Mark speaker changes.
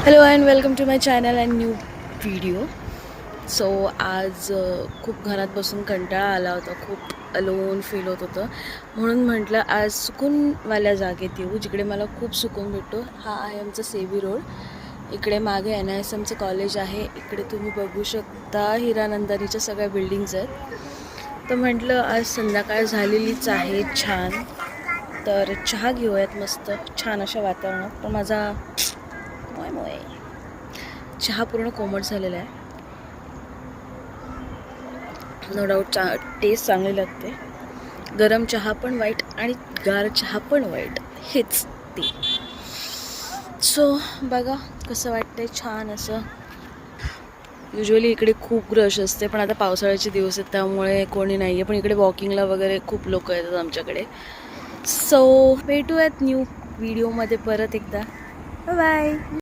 Speaker 1: Hello and welcome to my channel and new video. So आज खूप घरात बसून कंटाळा आला होता, खूप अलोन फील होत होतं, म्हणून म्हटलं आज सुकूनवाल्या जागेत येऊ जिकडे मला खूप सुकून भेटतो. हा आहे आमचा सेवी रोड. इकडे मागे NISMचं कॉलेज आहे. इकडे तुम्ही बघू शकता हिरानंदानीच्या सगळ्या बिल्डिंग्स आहेत. तर म्हटलं आज संध्याकाळ झालेलीच आहे छान, तर चहा घेऊयात मस्त छान अशा वातावरणात. पण माझा मोय चहा पूर्ण कोमट झालेला आहे. नो डाऊट चहा टेस्ट चांगली लागते. गरम चहा पण वाईट आणि गार चहा पण वाईट, हेच ते. सो बघा कसं वाटतंय छान असं. युजली इकडे खूप रश असते, पण आता पावसाळ्याचे दिवस आहेत त्यामुळे कोणी नाही आहे. पण इकडे वॉकिंगला वगैरे खूप लोक येतात आमच्याकडे. सो भेटूयात न्यू व्हिडिओमध्ये परत एकदा. बाय.